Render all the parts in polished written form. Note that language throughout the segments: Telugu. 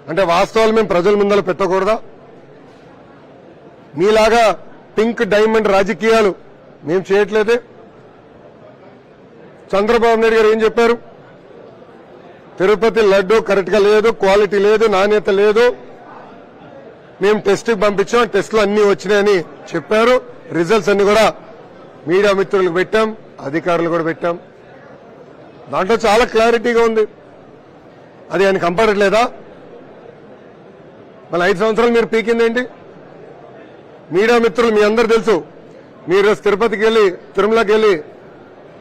అంటే వాస్తవాలు మేము ప్రజల ముందర పెట్టకూడదా? మీలాగా పింక్ డైమండ్ రాజకీయాలు మేము చేయట్లేదే. చంద్రబాబు నాయుడు గారు ఏం చెప్పారు? తిరుపతి లడ్డు కరెక్ట్ గా లేదు, క్వాలిటీ లేదు, నాణ్యత లేదు, మేము టెస్ట్కి పంపించాం, టెస్టులు అన్ని వచ్చినాయని చెప్పారు. రిజల్ట్స్ అన్ని కూడా మీడియా మిత్రులకు పెట్టాం, అధికారులు కూడా పెట్టాం. దాంట్లో చాలా క్లారిటీగా ఉంది. అది ఆయన కంపడట్లేదా? మళ్ళీ 5 సంవత్సరాలు మీరు పీకిందేంటి? మీడియా మిత్రులు మీ అందరు తెలుసు, మీరు తిరుపతికి వెళ్లి తిరుమలకి వెళ్లి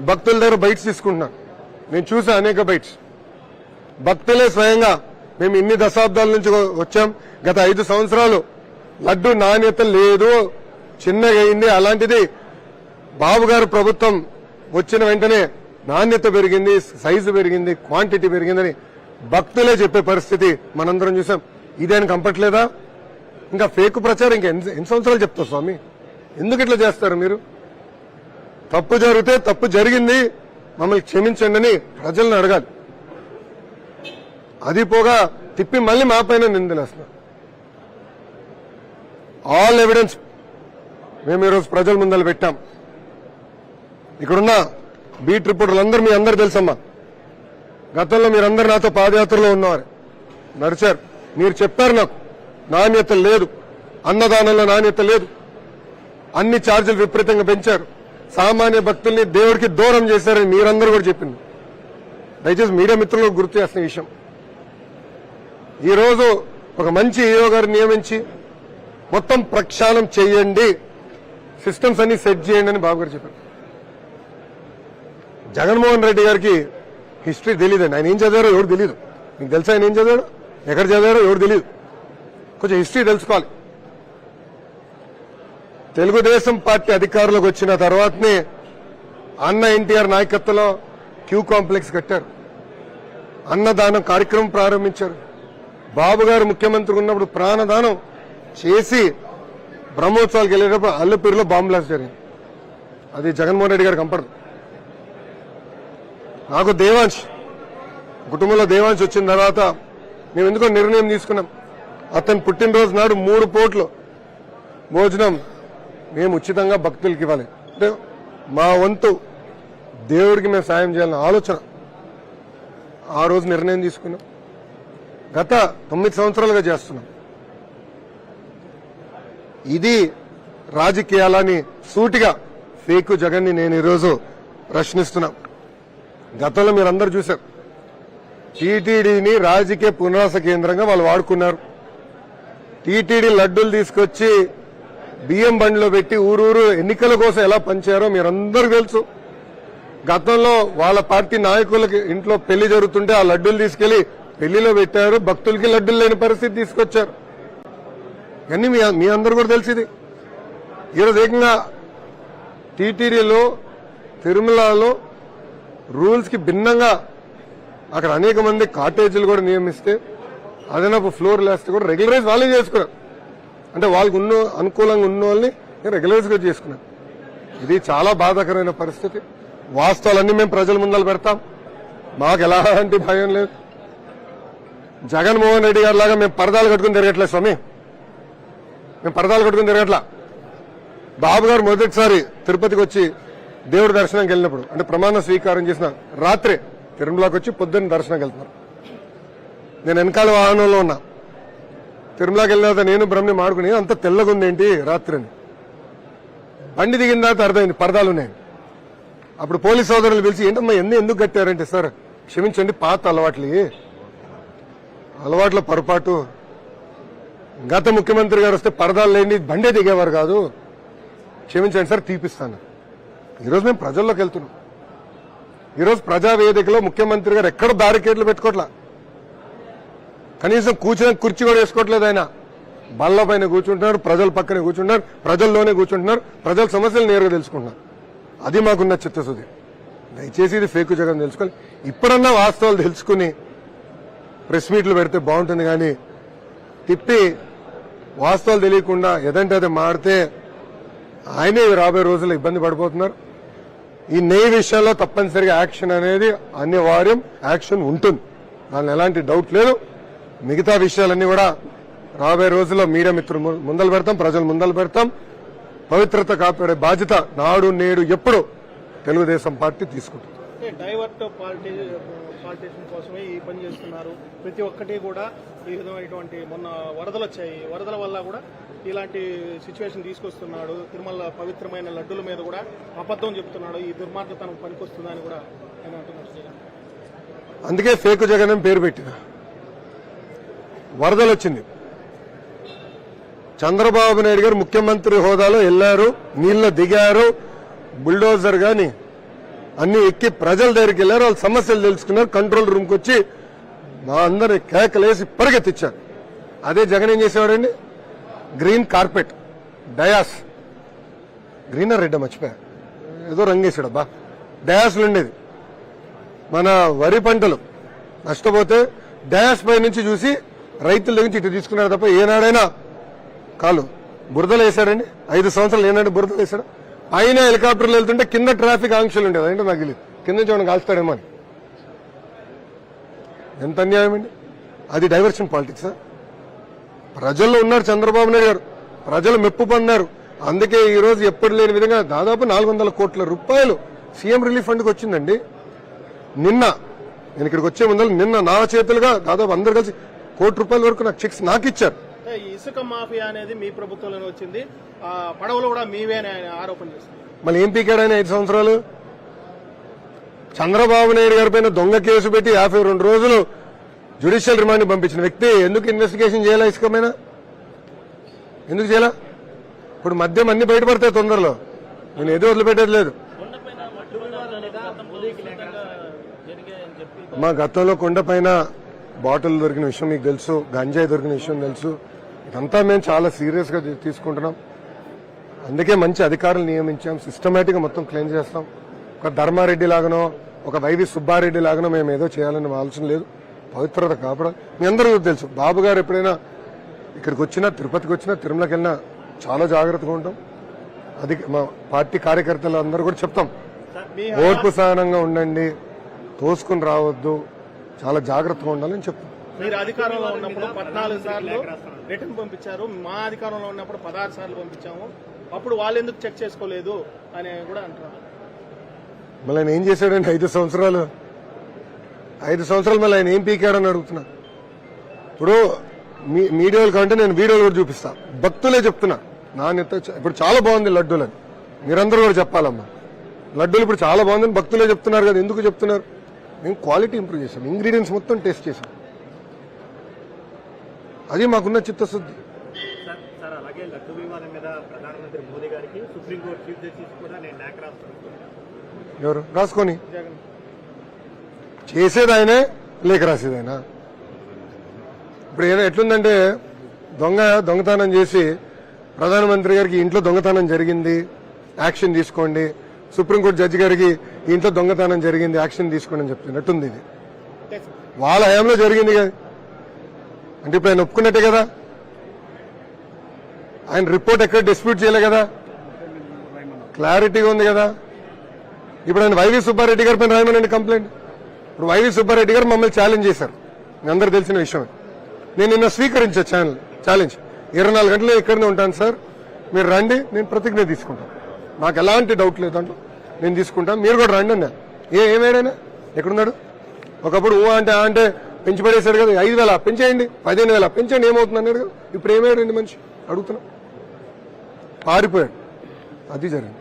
భక్తుల దగ్గర బైట్స్ తీసుకుంటున్నారు. నేను చూసా అనేక బైట్స్. భక్తులే స్వయంగా మేము ఇన్ని దశాబ్దాల నుంచి వచ్చాం, గత 5 సంవత్సరాలు లడ్డు నాణ్యత లేదు, చిన్నగా అయింది, అలాంటిది బాబు గారు ప్రభుత్వం వచ్చిన వెంటనే నాణ్యత పెరిగింది, సైజు పెరిగింది, క్వాంటిటీ పెరిగిందని భక్తులే చెప్పే పరిస్థితి మనందరం చూసాం. ఇదేం కంపట్లేదా? ఇంకా ఫేక్ ప్రచారం ఇంకా ఎన్ని సంవత్సరాలు చెప్తారు స్వామి? ఎందుకు ఇట్లా చేస్తారు మీరు? తప్పు జరిగితే తప్పు జరిగింది, మమ్మల్ని క్షమించండి అని ప్రజలను అడగాలి. అది పోగా తిప్పి మళ్ళీ మా పైన నిందలేస్తున్నారు. ఆల్ ఎవిడెన్స్ మేము ఈరోజు ప్రజల ముందర పెట్టాం. ఇక్కడున్న బీట్ రిపోర్టర్లందరూ మీ అందరు తెలుసమ్మా. గతంలో మీరందరూ నాతో పాదయాత్రలో ఉన్నవారు, నడిచారు. మీరు చెప్పారు నాకు నాణ్యత లేదు, అన్నదానంలో నాణ్యత లేదు, అన్ని ఛార్జీలు విపరీతంగా పెంచారు, సామాన్య భక్తుల్ని దేవుడికి దూరం చేశారని మీరందరూ కూడా చెప్పింది. దయచేసి మీడియా మిత్రులకు గుర్తు చేస్తున్న విషయం. ఈ రోజు ఒక మంచి ఈఓ గారు నియమించి మొత్తం ప్రక్షాళన చేయండి, సిస్టమ్స్ అన్ని సెట్ చేయండి అని బాబు గారు చెప్పారు. జగన్మోహన్ రెడ్డి గారికి హిస్టరీ తెలియదండి. ఆయన ఏం చదివారో ఎవరు తెలియదు. మీకు తెలుసా ఆయన ఏం చదివాడో, ఎక్కడ చదివారో ఎవరు తెలియదు. కొంచెం హిస్టరీ తెలుసుకోవాలి. తెలుగుదేశం పార్టీ అధికారులకు వచ్చిన తర్వాతనే అన్న ఎన్టీఆర్ నాయకత్వంలో క్యూ కాంప్లెక్స్ కట్టారు, అన్నదానం కార్యక్రమం ప్రారంభించారు. బాబు గారు ముఖ్యమంత్రి ఉన్నప్పుడు ప్రాణదానం చేసి బ్రహ్మోత్సవాలకు వెళ్ళేటప్పుడు అల్లపూరిలో బాంబు బ్లాస్ట్ జరిగింది. అది జగన్మోహన్ రెడ్డి గారు కంపడదు. నాకు దేవాంశ్ కుటుంబంలో దేవాంశ్ వచ్చిన తర్వాత మేము ఎందుకో నిర్ణయం తీసుకున్నాం. అతని పుట్టినరోజు నాడు 3 పూట్ల భోజనం మేము ఉచితంగా భక్తులకి ఇవ్వాలి. అంటే మా వంతు దేవుడికి మేము సాయం చేయాలన్న ఆలోచన ఆ రోజు నిర్ణయం తీసుకున్నాం. గత 9 సంవత్సరాలుగా చేస్తున్నాం. ఇది రాజకీయాలని సూటిగా ఫేక్ జగన్ని నేను ఈరోజు ప్రశ్నిస్తున్నా. గతంలో మీరందరూ చూశారు, టీటీడీని రాజకీయ పునరాస కేంద్రంగా వాళ్ళు వాడుకున్నారు. టీటీడీ లడ్డూలు తీసుకొచ్చి బియ్యం బండిలో పెట్టి ఊరూరు ఎన్నికల కోసం ఎలా పనిచేయారో మీరందరూ తెలుసు. గతంలో వాళ్ళ పార్టీ నాయకులకి ఇంట్లో పెళ్లి జరుగుతుంటే ఆ లడ్డూలు తీసుకెళ్లి పెళ్లిలో పెట్టారు, భక్తులకి లడ్డూలు లేని పరిస్థితి తీసుకొచ్చారు. ఇవన్నీ మీ అందరూ కూడా తెలిసింది. ఈరోజు ఏకంగా టీటీడీలో తిరుమలలో రూల్స్ కి భిన్నంగా అక్కడ అనేక మంది కాటేజీలు కూడా నియమిస్తే అదనపు ఫ్లోర్ లేస్తే కూడా రెగ్యులరైజ్ వాళ్ళే చేసుకున్నారు. అంటే వాళ్ళకు అనుకూలంగా ఉన్న వాళ్ళని రెగ్యులరైజ్ గా చేసుకున్నారు. ఇది చాలా బాధాకరమైన పరిస్థితి. వాస్తవాలన్నీ మేము ప్రజల ముందర పెడతాం, మాకు ఎలాంటి భయం లేదు. జగన్మోహన్ రెడ్డి గారి లాగా మేము పరదాలు కట్టుకుని తిరగట్లేదు స్వామి, మేము పరదాలు కట్టుకుని తిరగట్లా. బాబు గారు మొదటిసారి తిరుపతికి వచ్చి దేవుడి దర్శనానికి వెళ్ళినప్పుడు, అంటే ప్రమాణ స్వీకారం చేసిన రాత్రే తిరుమలకి వచ్చి పొద్దున్న దర్శనానికి వెళ్తున్నారు. నేను వెనకాల వాహనంలో ఉన్నా. తిరుమలకి వెళ్ళిన తర్వాత నేను బ్రహ్మని మాడుకుని అంత తెల్లగా ఉందేంటి రాత్రిని. బండి దిగిన తర్వాత అర్థమైంది పరదాలు ఉన్నాయి. అప్పుడు పోలీస్ సోదరులు పిలిచి ఏంటమ్మా ఎందుకు కట్టారంటే, సార్ క్షమించండి పాత అలవాట్ల పొరపాటు, గత ముఖ్యమంత్రి గారు వస్తే పరదాలు లేని బండే దిగేవారు కాదు, క్షమించండి సార్ తీపిస్తాను. ఈరోజు మేము ప్రజల్లోకి వెళ్తున్నాం. ఈరోజు ప్రజావేదికలో ముఖ్యమంత్రి గారు ఎక్కడ బ్యారికేడ్లు పెట్టుకోవట్లా, కనీసం కూర్చునే కుర్చీ కూడా వేసుకోవట్లేదు. ఆయన బల్ల పైన కూర్చుంటున్నారు, ప్రజల పక్కనే కూర్చుంటున్నారు, ప్రజల్లోనే కూర్చుంటున్నారు, ప్రజల సమస్యలు నేరుగా తెలుసుకుంటున్నారు. అది మాకున్న చిత్తశుద్ధి. దయచేసి ఇది ఫేక్ జగన్ తెలుసుకోవాలి. ఇప్పుడన్నా వాస్తవాలు తెలుసుకుని ప్రెస్ మీట్లు పెడితే బాగుంటుంది. కానీ తిప్పి వాస్తవాలు తెలియకుండా ఏదంటే అది మాడితే ఆయనే రాబోయే రోజుల్లో ఇబ్బంది పడిపోతున్నారు. ఈ నెయ్యి విషయాల్లో తప్పనిసరిగా యాక్షన్ అనేది అనివార్యం, యాక్షన్ ఉంటుంది, దానిలో ఎలాంటి డౌట్ లేదు. మిగతా విషయాలన్నీ కూడా రాబోయే రోజుల్లో మీడియా మిత్రులు ముందలు పెడతాం, ప్రజలు ముందలు పెడతాం. పవిత్రత కాపాడే బాధ్యత నాడు నేడు ఎప్పుడు తెలుగుదేశం పార్టీ తీసుకుంటుంది. డైవర్ట్ పాలిటిషన్ కోసమే ఈ పని చేస్తున్నారు. ప్రతి ఒక్కటి కూడా ఈ విధమైనటువంటి మొన్న వరదలు వచ్చాయి, వరదల వల్ల కూడా ఇలాంటి సిచ్యువేషన్ తీసుకొస్తున్నాడు. తిరుమల పవిత్రమైన లడ్డుల మీద కూడా అబద్ధం చెప్తున్నాడు. ఈ దుర్మార్గతనం పనికొస్తుందని కూడా ఆయన అంటున్నారు. అందుకే ఫేక్ జగన్ అని పేరు పెట్టిన. వరదలు వచ్చింది, చంద్రబాబు నాయుడు గారు ముఖ్యమంత్రి హోదాలో వెళ్లారు, నీళ్లు దిగారు, బుల్డోజర్ గాని అన్ని ఎక్కి ప్రజల దగ్గరికి వెళ్లారు, వాళ్ళ సమస్యలు తెలుసుకున్నారు, కంట్రోల్ రూమ్కి వచ్చి మా అందరిని కేకలేసి పరిగెత్తిచ్చారు. అదే జగన్ ఏం చేసేవాడండి, green carpet dais, green red మర్చిపోయా, ఏదో రంగేశాడు అబ్బా, డయాస్లు ఉండేది. మన వరి పంటలు నష్టపోతే డయాస్ పై నుంచి చూసి రైతుల దగ్గర ఇటు తీసుకున్నారు తప్ప ఏనాడైనా కాలు బురదలు వేశాడండి. 5 సంవత్సరాలు ఏనాడు బురదలు వేశాడు. ఆయన హెలికాప్టర్లు వెళ్తుంటే కింద ట్రాఫిక్ ఆంక్షలు ఉండేది, అంటే నాకు తెలియదు కింద నుంచి మనం కాల్స్తాడేమో అని. ఎంత అన్యాయం అండి అది. డైవర్షన్ పాలిటిక్సా? ప్రజల్లో ఉన్నారు చంద్రబాబు నాయుడు గారు, ప్రజలు మెప్పు పొందారు. అందుకే ఈ రోజు ఎప్పుడు లేని విధంగా దాదాపు 400 కోట్ల రూపాయలు సీఎం రిలీఫ్ ఫండ్కి వచ్చిందండి. నిన్న నేను ఇక్కడికి వచ్చే ముందు నిన్న నా చేతులుగా దాదాపు అందరు కలిసి ₹1 కోటి వరకు నాకు చెక్స్ నాకు ఇచ్చారు. ఇసుక మాఫియా అనేది మీ ప్రభుత్వంలోనే వచ్చింది, పడవలు కూడా మీవే ఆరోపణ చేస్తారు. మళ్ళీ ఏం పీకాడని 5 సంవత్సరాలు చంద్రబాబు నాయుడు గారి పైన దొంగ కేసు పెట్టి 52 రోజులు జ్యుడిషియల్ రిమాండ్ పంపించిన వ్యక్తి ఎందుకు ఇన్వెస్టిగేషన్ చేయాలా? ఇసుకమైన ఎందుకు చేయాలా? ఇప్పుడు మద్యం అన్ని బయటపడతాయి తొందరలో, నేను ఏదో వదిలిపెట్టేది లేదు. మా గతంలో కొండపైన బాటిల్ దొరికిన విషయం మీకు తెలుసు, గంజాయి దొరికిన విషయం తెలుసు. ఇదంతా మేము చాలా సీరియస్ గా తీసుకుంటున్నాం. అందుకే మంచి అధికారులు నియమించాం, సిస్టమేటిక్ గా మొత్తం క్లెయిమ్ చేస్తాం. ఒక ధర్మారెడ్డి లాగానో ఒక వైవి సుబ్బారెడ్డి లాగానో మేము ఏదో చేయాలని ఆలోచన లేదు. పవిత్రత కాపాడాలి. మీ అందరూ తెలుసు, బాబు గారు ఎప్పుడైనా ఇక్కడికి వచ్చినా, తిరుపతికి వచ్చినా, తిరుమలకి వెళ్ళినా చాలా జాగ్రత్తగా ఉంటాం. అది మా పార్టీ కార్యకర్తలు అందరూ కూడా చెప్తాం, ఓర్పు సహనంగా ఉండండి, తోసుకుని రావద్దు, చాలా జాగ్రత్తగా ఉండాలని చెప్తాం. మీరు అధికారంలో ఉన్నప్పుడు 14 సార్లు రిటర్న్ పంపించారు, మా అధికారంలో ఉన్నప్పుడు 16 సార్లు పంపించాము. అప్పుడు వాళ్ళు ఎందుకు చెక్ చేసుకోలేదు అని కూడా అంటున్నారు. మళ్ళీ ఆయన ఏం చేశాడండి 5 సంవత్సరాలు? 5 సంవత్సరాలు మళ్ళీ ఆయన ఏం పీకాడని అడుగుతున్నా. ఇప్పుడు మీడియాలు కంటే నేను వీడియోలు కూడా చూపిస్తా. భక్తులే చెప్తున్నా నాణ్యత ఇప్పుడు చాలా బాగుంది లడ్డూలని, మీరందరూ కూడా చెప్పాలమ్మా. లడ్డూలు ఇప్పుడు చాలా బాగుందని భక్తులే చెప్తున్నారు కదా. ఎందుకు చెప్తున్నారు? మేము క్వాలిటీ ఇంప్రూవ్ చేసాం, ఇంగ్రీడియంట్స్ మొత్తం టేస్ట్ చేసాం. అది మాకున్న చిత్తశుద్ధి. అలాగే లడ్డు వివాదం మీద ప్రధానమంత్రి మోదీ గారికి సుప్రీంకోర్టు చీఫ్ జస్టిస్ కూడా నేను లేఖ రాస్తున్నాను. ఎవరు రాసుకొని చేసేది ఆయనే, లేఖ రాసేది ఆయన. ఇప్పుడు ఎట్లుందంటే దొంగతనం చేసి ప్రధానమంత్రి గారికి ఇంట్లో దొంగతనం జరిగింది, యాక్షన్ తీసుకోండి, సుప్రీంకోర్టు జడ్జి గారికి ఇంట్లో దొంగతనం జరిగింది, యాక్షన్ తీసుకోండి అని చెప్తున్నట్టుంది. ఇది వాళ్ళ హయాంలో జరిగింది కదా, అంటే ఇప్పుడు ఆయన ఒప్పుకున్నట్టే కదా. ఆయన రిపోర్ట్ ఎక్కడ డిస్ప్యూట్ చేయలే కదా, క్లారిటీగా ఉంది కదా. ఇప్పుడు ఆయన వైవి సుబ్బారెడ్డి గారి పైన రాయమనండి కంప్లైంట్. ఇప్పుడు వైవి సుబ్బారెడ్డి గారు మమ్మల్ని ఛాలెంజ్ చేశారు, మీ అందరూ తెలిసిన విషయమే. నేను నిన్న స్వీకరించా ఛాలెంజ్. 24 గంటలు ఇక్కడనే ఉంటాను సార్, మీరు రండి, నేను ప్రతిజ్ఞ తీసుకుంటాను. నాకు ఎలాంటి డౌట్ లేదు దాంట్లో, నేను తీసుకుంటాను, మీరు కూడా రండి అన్నా. ఏమేడైనా ఎక్కడున్నాడు? ఒకప్పుడు అంటే పెంచి పడేశాడు కదా, 5,000 పెంచేయండి, 15,000 పెంచండి, ఏమవుతుంది అన్నాడు కదా. ఇప్పుడు ఏమేడండి మనిషి అడుగుతున్నా, పారిపోయాడు. అది జరిగింది.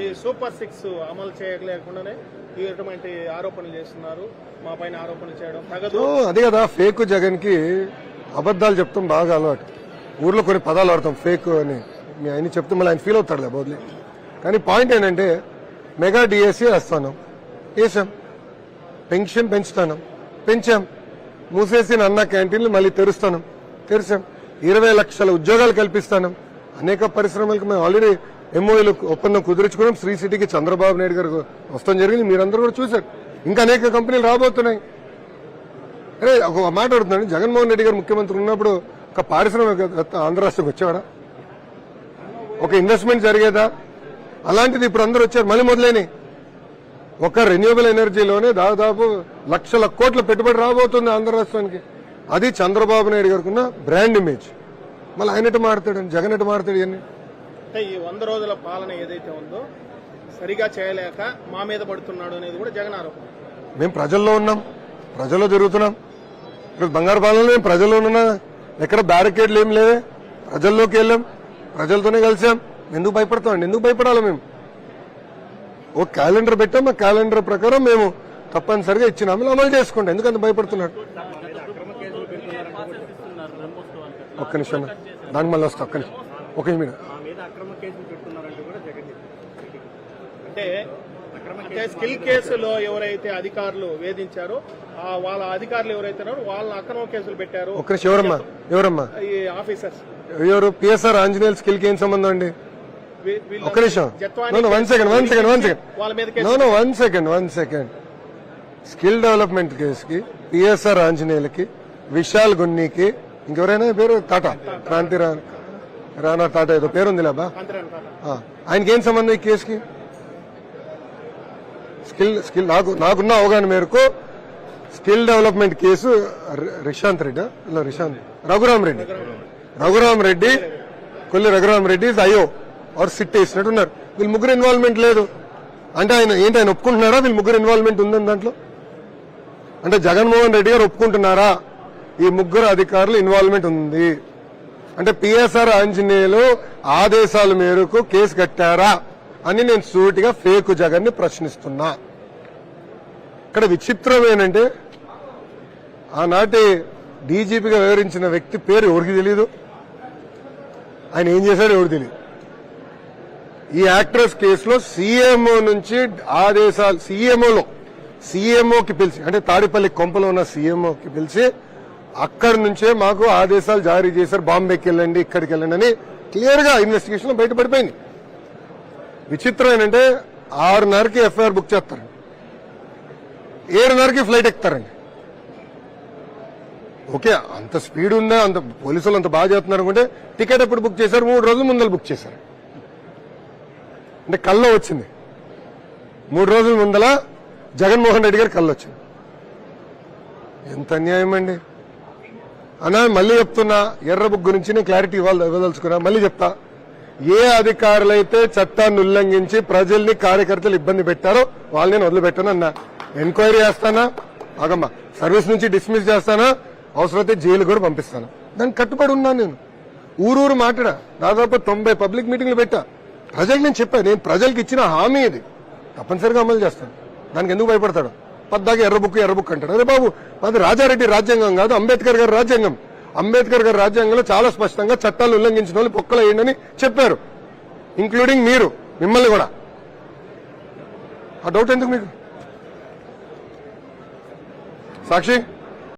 ఈ సూపర్ 6 అమలు చేయలేకుండానే ఇటువంటి ఆరోపణలు చేస్తున్నారు, మా పైన ఆరోపణలు చేయడం తగదు. అదే కదా, ఫేక్ జగన్ కి అబద్దాలు చెప్తాం బాగా అలవాటు. ఊర్లో కొన్ని పదాలు వాడతాం ఫేక్ అని, మీ ఆయన చెప్తే మళ్ళీ ఆయన ఫీల్ అవుతాడులే బోద్లే. కానీ పాయింట్ ఏంటంటే మెగా డిఎస్సీ వేస్తాను, వేసాం. పెన్షన్ పెంచుతాను, పెంచాం. మూసేసిన అన్న క్యాంటీన్లు మళ్ళీ తెరుస్తాను, తెరిచాం. 20 లక్షల ఉద్యోగాలు కల్పిస్తాను. అనేక పరిశ్రమలకు మేము ఆల్రెడీ ఎంఓఏలు ఒప్పందం కుదుర్చుకున్నాం. శ్రీ సిటీకి చంద్రబాబు నాయుడు గారు వస్తాం జరిగింది, మీరందరూ కూడా చూశారు. ఇంకా అనేక కంపెనీలు రాబోతున్నాయి. అరే ఒక మాట అడుగుతున్నాను, జగన్మోహన్ రెడ్డి గారు ముఖ్యమంత్రి ఉన్నప్పుడు ఒక పారిశ్రామిక ఆంధ్ర రాష్ట్రంకి వచ్చేవాడా? ఒక ఇన్వెస్ట్మెంట్ జరిగేదా? అలాంటిది ఇప్పుడు అందరూ వచ్చారు, మళ్ళీ మొదలైనవి. ఒక రెన్యూవబుల్ ఎనర్జీలోనే దాదాపు లక్షల కోట్ల పెట్టుబడి రాబోతుంది ఆంధ్ర రాష్ట్రానికి. అది చంద్రబాబు నాయుడు గారికి ఉన్న బ్రాండ్ ఇమేజ్. మళ్ళీ ఆయన ఎటు మాడతాడు, జగన్ ఎటు మాడతాడు ఇవన్నీ? అంటే ఈ 100 రోజుల పాలన ఏదైతే ఉందో సరిగా చేయలేక మా మీద పడుతున్నాడు అనేది కూడా జగన్ ఆరోపణ. మేము ప్రజల్లో ఉన్నాం, ప్రజల్లో తిరుగుతున్నాం. ఇప్పుడు బంగారు పాలనలో మేము ప్రజల్లో ఉన్నా, ఎక్కడ బ్యారికేడ్లు ఏం లేవే, ప్రజల్లోకి వెళ్ళాం, ప్రజలతోనే కలిసాం. ఎందుకు భయపడతామండి? ఎందుకు భయపడాలి? మేము ఒక క్యాలెండర్ పెట్టాం, ఆ క్యాలెండర్ ప్రకారం మేము తప్పనిసరిగా ఇచ్చినాము, అమలు చేసుకుంటాం. ఎందుకంత భయపడుతున్నాడు? ఒక్క నిమిషం, దానికి మళ్ళీ వస్తా. ఒక్క నిమిషం, ఒక నిమిషం. మా మీద అక్రమ కేసులు పెడుతున్నారంటూ కూడా జగన్ చెప్పారు. అంటే స్కిల్ కేసులో ఎవరైతే అధికారులు వేధించారో వాళ్ళ అధికారులు ఎవరైతే వాళ్ళ అక్రమ కేసులు పెట్టారు. ఒక్క నిమిషం, ఎవరమ్మా ఈ ఆఫీసర్స్ ఎవరు? పిఎస్ఆర్ ఆంజనేయులు స్కిల్ కి ఏం సంబంధం అండి? ఒక్క నిమిషం, వన్ సెకండ్. స్కిల్ డెవలప్మెంట్ కేసుకి, పిఎస్ఆర్ ఆంజనేయులకి, విశాల్ గున్నీకి, ఇంకెవరైనా పేరు టాటా, క్రాంతి రాణా టాటా ఏదో పేరుంది లేబా, ఆయనకి ఏం సంబంధం ఈ కేసుకి? స్కిల్ నాకున్న అవగాహన మేరకు skill development case Raghuram Reddy Kolli Raghuram Reddy అయ్యో ఆర్ సిట్ వేసినట్టున్నారు. వీళ్ళు ముగ్గురు ఇన్వాల్వ్మెంట్ లేదు అంటే ఆయన ఒప్పుకుంటున్నారా వీళ్ళు ముగ్గురు ఇన్వాల్వ్మెంట్ ఉందని దాంట్లో? అంటే జగన్మోహన్ రెడ్డి గారు ఒప్పుకుంటున్నారా ఈ ముగ్గురు అధికారులు ఇన్వాల్వ్మెంట్ ఉంది అంటే? పిఎస్ఆర్ ఆంజనేయులు ఆదేశాల మేరకు కేసు కట్టారా అని నేను సూటిగా ఫేక్ జగన్ ని ప్రశ్నిస్తున్నా. ఇక్కడ విచిత్రం ఏంటంటే ఆనాటి డీజీపీగా వివరించిన వ్యక్తి పేరు ఎవరికి తెలీదు, ఆయన ఏం చేశాడో ఎవరికి తెలియదు. ఈ యాక్ట్రెస్ కేసులో సీఎంఓ నుంచి ఆదేశాలు, సీఎంఓకి పిలిచి, అంటే తాడిపల్లి కొంపలో ఉన్న సీఎంఓకి పిలిచి అక్కడి నుంచే మాకు ఆదేశాలు జారీ చేశారు, బాంబేకి వెళ్ళండి, ఇక్కడికి వెళ్ళండి అని క్లియర్ గా ఇన్వెస్టిగేషన్ లో బయటపడిపోయింది. విచిత్రం ఏంటంటే 6:30కి ఎఫ్ఐఆర్ బుక్ చేస్తారు, 7:30కి ఫ్లైట్ ఎక్కుతారండి. ఓకే, అంత స్పీడ్ ఉందా, అంత పోలీసులు అంత బాగా చేస్తున్నారు అనుకుంటే టికెట్ ఎప్పుడు బుక్ చేశారు? 3 రోజుల ముందర బుక్ చేశారు. అంటే కల్లో వచ్చింది, 3 రోజుల ముందల జగన్మోహన్ రెడ్డి గారి కళ్ళు వచ్చింది. ఎంత అన్యాయం అండి అన్నా. మళ్ళీ చెప్తున్నా, ఎర్ర బుక్ గురించి నేను క్లారిటీ ఇవ్వదలుచుకున్నా, మళ్ళీ చెప్తా. ఏ అధికారులైతే చట్టాన్ని ఉల్లంఘించి ప్రజల్ని, కార్యకర్తలు ఇబ్బంది పెట్టారో వాళ్ళని నేను వదిలిపెట్టాను అన్నా. ఎంక్వైరీ చేస్తానా, ఆగమ్మా, సర్వీస్ నుంచి డిస్మిస్ చేస్తానా, అవసరమైతే జైలు కూడా పంపిస్తాను. దానికి కట్టుబడి ఉన్నాను నేను. ఊరూరు మాట్లాడా, దాదాపు 90 పబ్లిక్ మీటింగ్లు పెట్టా. ప్రజలకు నేను చెప్పాను, నేను ప్రజలకు ఇచ్చిన హామీ ఇది, తప్పనిసరిగా అమలు చేస్తాను. దానికి ఎందుకు భయపడతాడు? పద్దాకి ఎర్ర బుక్ అంటాడు. అరే బాబు, అది రాజారెడ్డి రాజ్యాంగం కాదు, అంబేద్కర్ గారి రాజ్యాంగం. అంబేద్కర్ గారి రాజ్యాంగంలో చాలా స్పష్టంగా చట్టాలు ఉల్లంఘించిన వాళ్ళు పొక్కలు వేయండి చెప్పారు, ఇంక్లూడింగ్ మిమ్మల్ని కూడా. ఆ డౌట్ ఎందుకు మీకు? సాక్షి